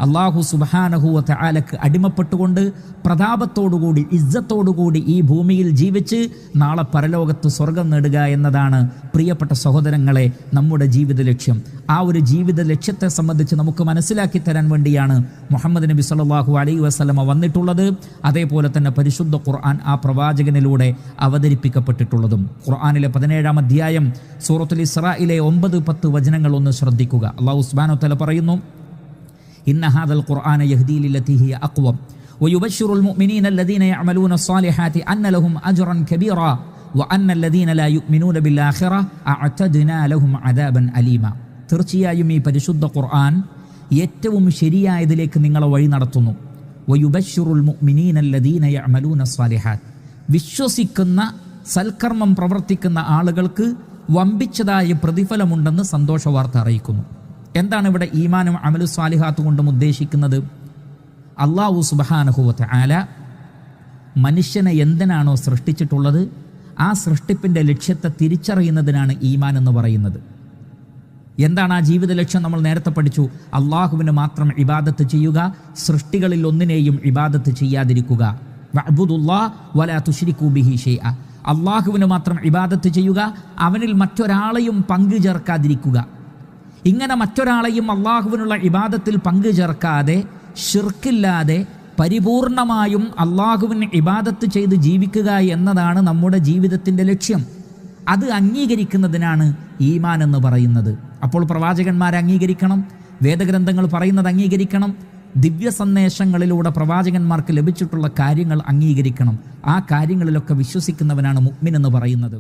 അല്ലാഹു സുബ്ഹാനഹു വ തആലക്ക് അടിമപ്പെട്ടുകൊണ്ട് പ്രതാപത്തോടുകൂടി ഇസ്സത്തോടുകൂടി ഈ ഭൂമിയിൽ ജീവിച്ച് നാളെ പരലോകത്ത് സ്വർഗം നേടുക എന്നതാണ് പ്രിയപ്പെട്ട സഹോദരങ്ങളെ നമ്മുടെ ജീവിത ലക്ഷ്യം. ആ ഒരു ജീവിത ലക്ഷ്യത്തെ സംബന്ധിച്ച് നമുക്ക് മനസ്സിലാക്കി തരാൻ വേണ്ടിയാണ് മുഹമ്മദ് നബി സല്ലല്ലാഹു അലൈഹി വസല്ലമ വന്നിട്ടുള്ളത്. അതേപോലെ തന്നെ പരിശുദ്ധ ഖുർആൻ ആ പ്രവാചകനിലൂടെ അവതരിപ്പിക്കപ്പെട്ടിട്ടുള്ളതും. ഖുർആനിലെ 17-ാം അധ്യായം സൂറത്തുൽ ഇസ്രായിലെ 9-10 വചനങ്ങൾ ഒന്ന് ശ്രദ്ധിക്കുക. അല്ലാഹു സുബ്ഹാനഹു വ തആല പറയുന്നു, ഇന്ന ഹാദൽ ഖുർആന യഹ്ദീ ലില്ലതി ഹിയ അഖ്വം വയുബശ്ശിറുൽ മുഅ്മിനീന അല്ലദീന യഅമലൂന സ്സാലിഹാത്തി അന്ന ലഹും അജ്റൻ കബീറാ വഅന്ന അല്ലദീന ലാ യുഅ്മിനൂന ബിൽ ആഖിറ അഅതദ്നാ ലഹും അദാബൻ അലീമ. തീർച്ചയായും ഈ പരിശുദ്ധ ഖുർആൻ ഏറ്റവും ശരിയായതിലേക്ക് നിങ്ങളെ വഴി നടത്തുന്നു. വയുബശ്ശിറുൽ മുഅ്മിനീന അല്ലദീന യഅമലൂന സ്സാലിഹാത്ത്, വിശ്വസിക്കുന്ന സൽക്കർമ്മം പ്രവർത്തിക്കുന്ന ആളുകൾക്ക് വമ്പിച്ചതായ പ്രതിഫലമുണ്ടെന്ന് സന്തോഷ വാർത്ത അറിയിക്കുന്നു. എന്താണ് ഇവിടെ ഈമാനും അമലു സ്വാലിഹാത്ത് കൊണ്ടും ഉദ്ദേശിക്കുന്നത്? അല്ലാഹു സുബ്ഹാനഹു വ തആല മനുഷ്യനെ എന്തിനാണോ സൃഷ്ടിച്ചിട്ടുള്ളത് ആ സൃഷ്ടിപ്പിൻ്റെ ലക്ഷ്യത്തെ തിരിച്ചറിയുന്നതിനാണ് ഈമാൻ എന്ന് പറയുന്നത്. എന്താണ് ആ ജീവിത ലക്ഷ്യം? നമ്മൾ നേരത്തെ പഠിച്ചു. അള്ളാഹുവിന് മാത്രം ഇബാദത്ത് ചെയ്യുക, സൃഷ്ടികളിൽ ഒന്നിനെയും ഇബാദത്ത് ചെയ്യാതിരിക്കുക. വഅ്ബുദുല്ലാഹ വലാ തുശ്രികൂ ബിഹി ഷൈഅ, അള്ളാഹുവിന് മാത്രം ഇബാദത്ത് ചെയ്യുക, അവനിൽ മറ്റൊരാളെയും പങ്കു ചേർക്കാതിരിക്കുക. ഇങ്ങനെ മറ്റൊരാളെയും അള്ളാഹുവിനുള്ള ഇബാദത്തിൽ പങ്കു ചേർക്കാതെ ശിർക്കില്ലാതെ പരിപൂർണമായും അള്ളാഹുവിന് ഇബാദത്ത് ചെയ്ത് ജീവിക്കുക എന്നതാണ് നമ്മുടെ ജീവിതത്തിൻ്റെ ലക്ഷ്യം. അത് അംഗീകരിക്കുന്നതിനാണ് ഈമാൻ എന്ന് പറയുന്നത്. അപ്പോൾ പ്രവാചകന്മാരെ അംഗീകരിക്കണം, വേദഗ്രന്ഥങ്ങൾ പറയുന്നത് അംഗീകരിക്കണം, ദിവ്യ സന്ദേശങ്ങളിലൂടെ പ്രവാചകന്മാർക്ക് ലഭിച്ചിട്ടുള്ള കാര്യങ്ങൾ അംഗീകരിക്കണം. ആ കാര്യങ്ങളിലൊക്കെ വിശ്വസിക്കുന്നവനാണ് മുഅ്മിൻ എന്ന് പറയുന്നത്.